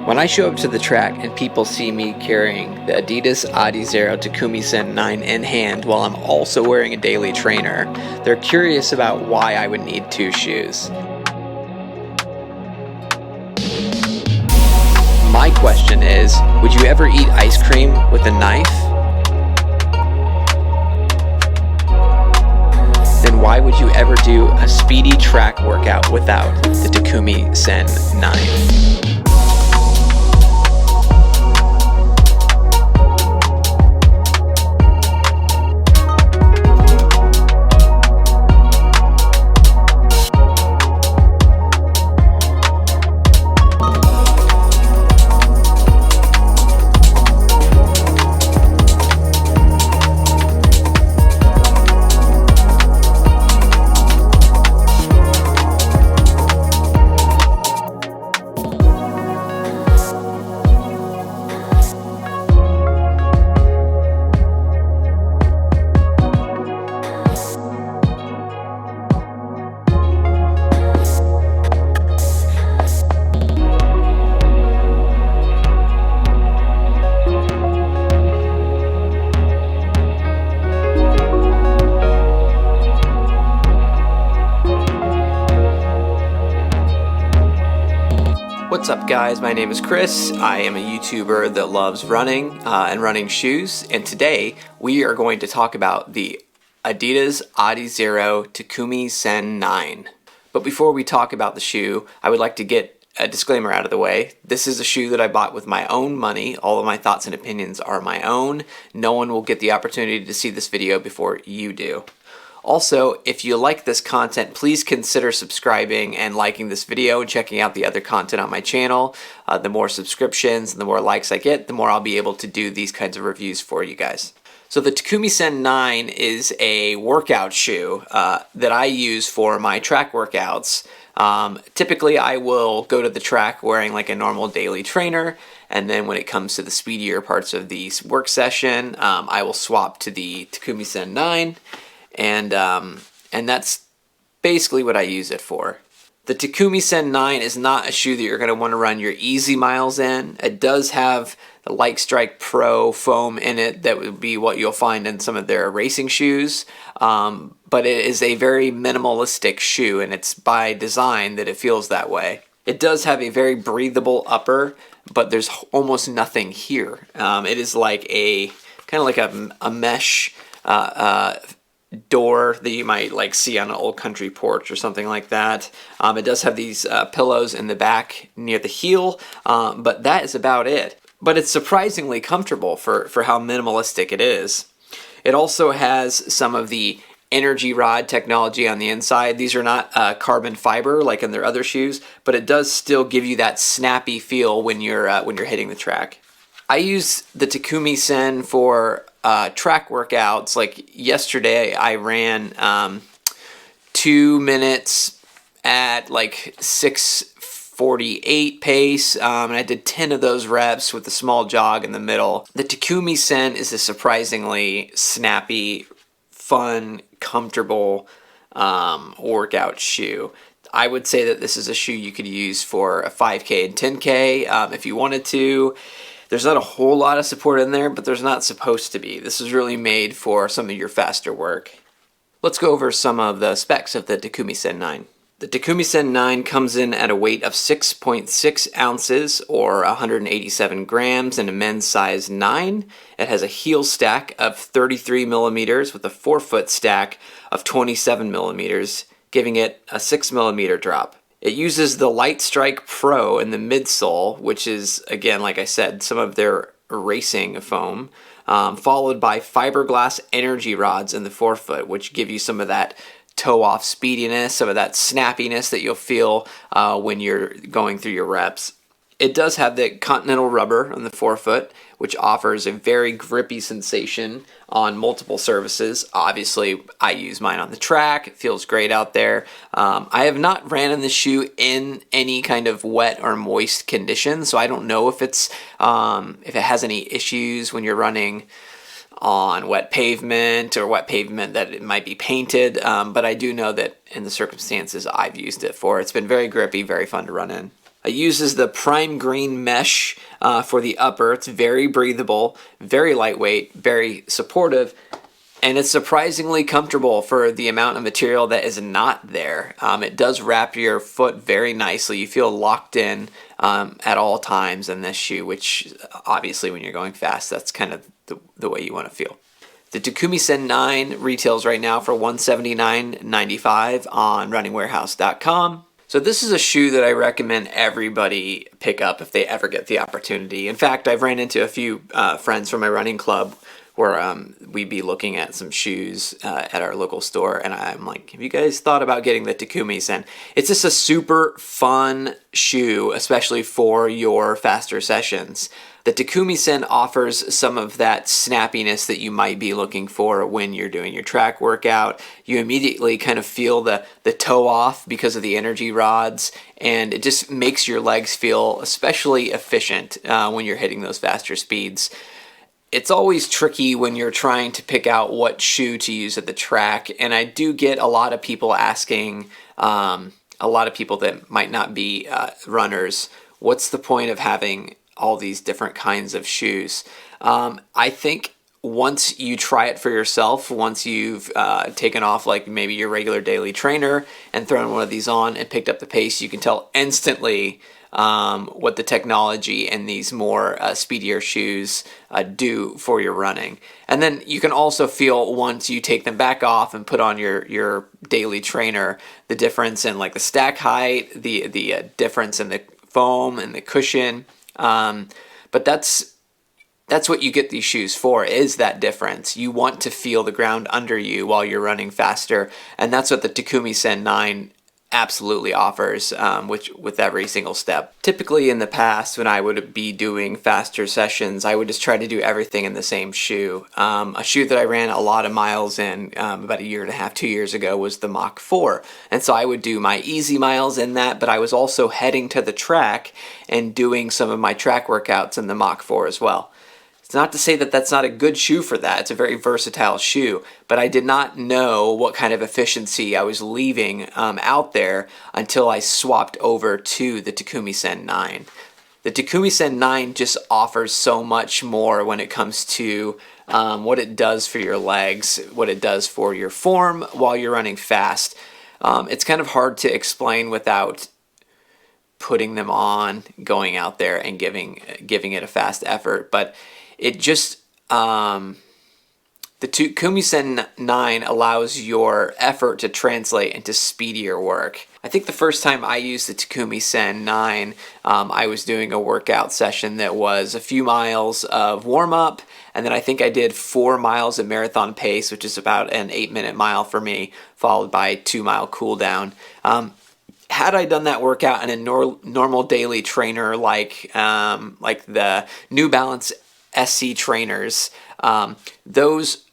When I show up to the track and people see me carrying the Adidas Adizero Takumi Sen 9 in hand while I'm also wearing a daily trainer, they're curious about why I would need two shoes. My question is, would you ever eat ice cream with a knife? Then why would you ever do a speedy track workout without the Takumi Sen 9? What's up guys, my name is Chris. I am a YouTuber that loves running and running shoes, and today we are going to talk about the Adidas Adizero Takumi Sen 9. But before we talk about the shoe, I would like to get a disclaimer out of the way. This is a shoe that I bought with my own money. All of my thoughts and opinions are my own. No one will get the opportunity to see this video before you do. Also, if you like this content, please consider subscribing and liking this video and checking out the other content on my channel. The more subscriptions and the more likes I get, the more I'll be able to do these kinds of reviews for you guys. So the Takumi Sen 9 is a workout shoe that I use for my track workouts. Typically I will go to the track wearing like a normal daily trainer, and then when it comes to the speedier parts of the work session, I will swap to the Takumi Sen 9. And that's basically what I use it for. The Takumi Sen 9 is not a shoe that you're going to want to run your easy miles in. It does have the Light Strike Pro foam in it that would be what you'll find in some of their racing shoes. But it is a very minimalistic shoe, and it's by design that it feels that way. It does have a very breathable upper, but there's almost nothing here. It is like a kind of like a mesh door that you might like see on an old country porch or something like that. It does have these pillows in the back near the heel, but that is about it. But it's surprisingly comfortable for how minimalistic it is. It also has some of the energy rod technology on the inside. These are not carbon fiber like in their other shoes, but it does still give you that snappy feel when you're hitting the track. I use the Takumi Sen for track workouts. Like yesterday I ran 2 minutes at like 6:48 pace, and I did 10 of those reps with a small jog in the middle. The Takumi Sen is a surprisingly snappy, fun, comfortable workout shoe. I would say that this is a shoe you could use for a 5K and 10K if you wanted to. There's not a whole lot of support in there, but there's not supposed to be. This is really made for some of your faster work. Let's go over some of the specs of the Takumi Sen 9. The Takumi Sen 9 comes in at a weight of 6.6 ounces or 187 grams in a men's size 9. It has a heel stack of 33 millimeters with a forefoot stack of 27 millimeters, giving it a 6 millimeter drop. It uses the Light Strike Pro in the midsole, which is, again, like I said, some of their racing foam, followed by fiberglass energy rods in the forefoot, which give you some of that toe-off speediness, some of that snappiness that you'll feel when you're going through your reps. It does have the Continental rubber on the forefoot, which offers a very grippy sensation on multiple surfaces. Obviously, I use mine on the track. It feels great out there. I have not ran in the shoe in any kind of wet or moist condition, so I don't know if it has any issues when you're running on wet pavement or wet pavement that it might be painted, but I do know that in the circumstances I've used it for, it's been very grippy, very fun to run in. It uses the prime green mesh for the upper. It's very breathable, very lightweight, very supportive, and it's surprisingly comfortable for the amount of material that is not there. It does wrap your foot very nicely. You feel locked in at all times in this shoe, which obviously when you're going fast, that's kind of the way you want to feel. The Takumi Sen 9 retails right now for $179.95 on runningwarehouse.com. So this is a shoe that I recommend everybody pick up if they ever get the opportunity. In fact, I've ran into a few friends from my running club where we'd be looking at some shoes at our local store, and I'm like, have you guys thought about getting the Takumi Sen? It's just a super fun shoe, especially for your faster sessions. The Takumi Sen offers some of that snappiness that you might be looking for when you're doing your track workout. You immediately kind of feel the toe off because of the energy rods, and it just makes your legs feel especially efficient when you're hitting those faster speeds. It's always tricky when you're trying to pick out what shoe to use at the track, and I do get a lot of people asking, a lot of people that might not be runners, what's the point of having all these different kinds of shoes? I think once you try it for yourself, once you've taken off like maybe your regular daily trainer and thrown one of these on and picked up the pace, you can tell instantly what the technology and these more speedier shoes do for your running. And then you can also feel once you take them back off and put on your daily trainer, the difference in like the stack height, the difference in the foam and the cushion. But that's what you get these shoes for, is that difference. You want to feel the ground under you while you're running faster, and that's what the Takumi Sen 9 absolutely offers, which with every single step. Typically in the past, when I would be doing faster sessions, I would just try to do everything in the same shoe. A shoe that I ran a lot of miles in about a year and a half, 2 years ago was the Mach 4. And so I would do my easy miles in that, but I was also heading to the track and doing some of my track workouts in the Mach 4 as well. It's not to say that that's not a good shoe for that. It's a very versatile shoe, but I did not know what kind of efficiency I was leaving out there until I swapped over to the Takumi Sen 9. The Takumi Sen 9 just offers so much more when it comes to what it does for your legs, what it does for your form while you're running fast. It's kind of hard to explain without putting them on, going out there and giving it a fast effort, but it just, the Takumi Sen 9 allows your effort to translate into speedier work. I think the first time I used the Takumi Sen 9, I was doing a workout session that was a few miles of warm-up, and then I think I did 4 miles at marathon pace, which is about an 8-minute mile for me, followed by a 2-mile cool down. Had I done that workout in a normal daily trainer like the New Balance SC trainers, those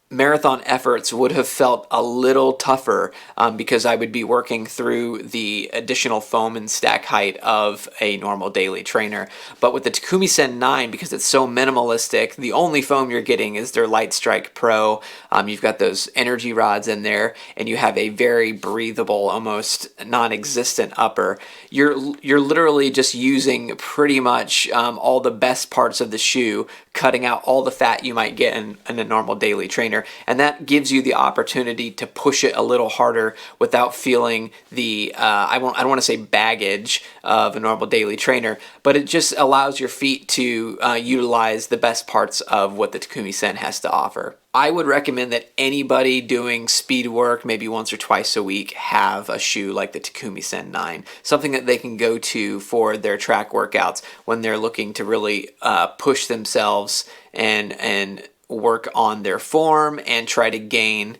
marathon efforts would have felt a little tougher because I would be working through the additional foam and stack height of a normal daily trainer. But with the Takumi Sen 9, because it's so minimalistic, the only foam you're getting is their Light Strike Pro. You've got those energy rods in there, and you have a very breathable, almost non-existent upper. You're literally just using pretty much all the best parts of the shoe, cutting out all the fat you might get in a normal daily trainer, and that gives you the opportunity to push it a little harder without feeling the I don't want to say baggage of a normal daily trainer, but it just allows your feet to utilize the best parts of what the Takumi Sen has to offer. I would recommend that anybody doing speed work maybe once or twice a week have a shoe like the Takumi Sen 9, something that they can go to for their track workouts when they're looking to really push themselves and work on their form and try to gain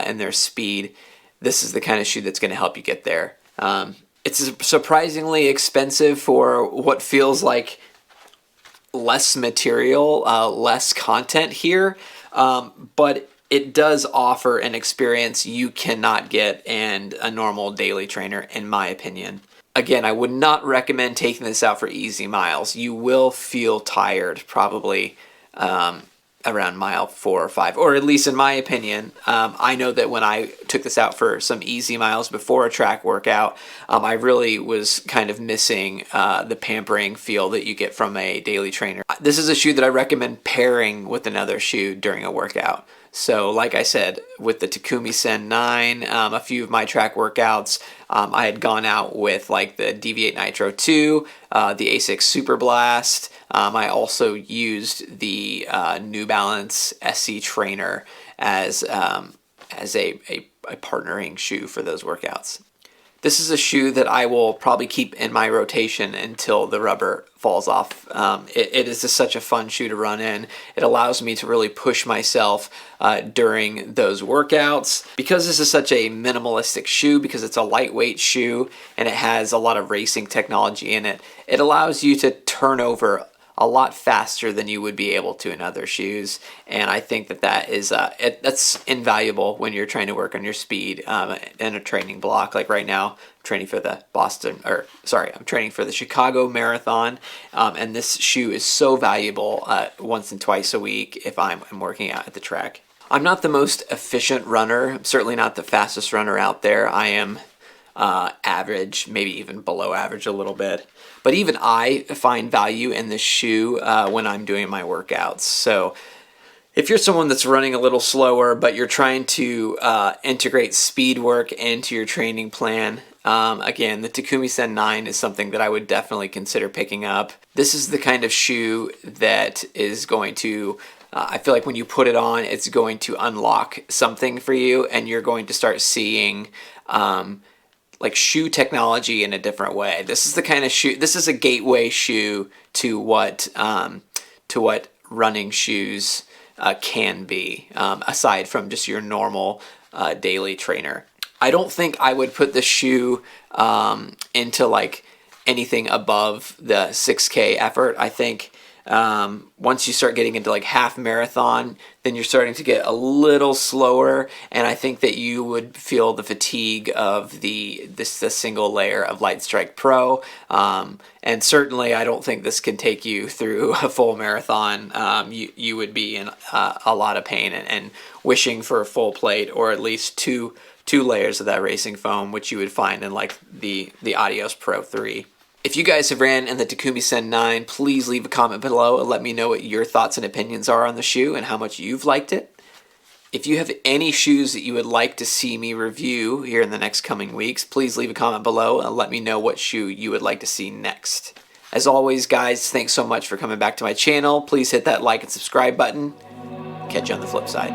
in their speed. This is the kind of shoe that's going to help you get there. It's surprisingly expensive for what feels like less material, less content here. But it does offer an experience you cannot get in a normal daily trainer, in my opinion. Again, I would not recommend taking this out for easy miles. You will feel tired, probably, around mile 4 or 5, or at least in my opinion. I know that when I took this out for some easy miles before a track workout, I really was kind of missing the pampering feel that you get from a daily trainer. This is a shoe that I recommend pairing with another shoe during a workout. So like I said, with the Takumi Sen 9, a few of my track workouts, I had gone out with like the Deviate Nitro 2, the Asics Super Blast. I also used the New Balance SC Trainer as a partnering shoe for those workouts. This is a shoe that I will probably keep in my rotation until the rubber falls off. It is just such a fun shoe to run in. It allows me to really push myself during those workouts. Because this is such a minimalistic shoe, because it's a lightweight shoe and it has a lot of racing technology in it, it allows you to turn over a lot faster than you would be able to in other shoes, and I think that is that's invaluable when you're trying to work on your speed in a training block. Like right now, I'm training for the I'm training for the Chicago Marathon, and this shoe is so valuable once and twice a week if I'm working out at the track. I'm not the most efficient runner. I'm certainly not the fastest runner out there. I am average, maybe even below average a little bit. But even I find value in this shoe when I'm doing my workouts. So if you're someone that's running a little slower, but you're trying to integrate speed work into your training plan, again, the Takumi Sen 9 is something that I would definitely consider picking up. This is the kind of shoe that is going to I feel like when you put it on, it's going to unlock something for you, and you're going to start seeing like shoe technology in a different way. This is the kind of shoe. This is a gateway shoe to what running shoes can be, aside from just your normal daily trainer. I don't think I would put the shoe into like anything above the 6K effort. I think once you start getting into like half marathon, then you're starting to get a little slower, and I think that you would feel the fatigue of the single layer of Light Strike Pro, and certainly I don't think this can take you through a full marathon. You would be in a lot of pain and wishing for a full plate, or at least two layers of that racing foam, which you would find in like the Adios Pro 3. If you guys have ran in the Takumi Sen 9, please leave a comment below and let me know what your thoughts and opinions are on the shoe and how much you've liked it. If you have any shoes that you would like to see me review here in the next coming weeks, please leave a comment below and let me know what shoe you would like to see next. As always, guys, thanks so much for coming back to my channel. Please hit that like and subscribe button. Catch you on the flip side.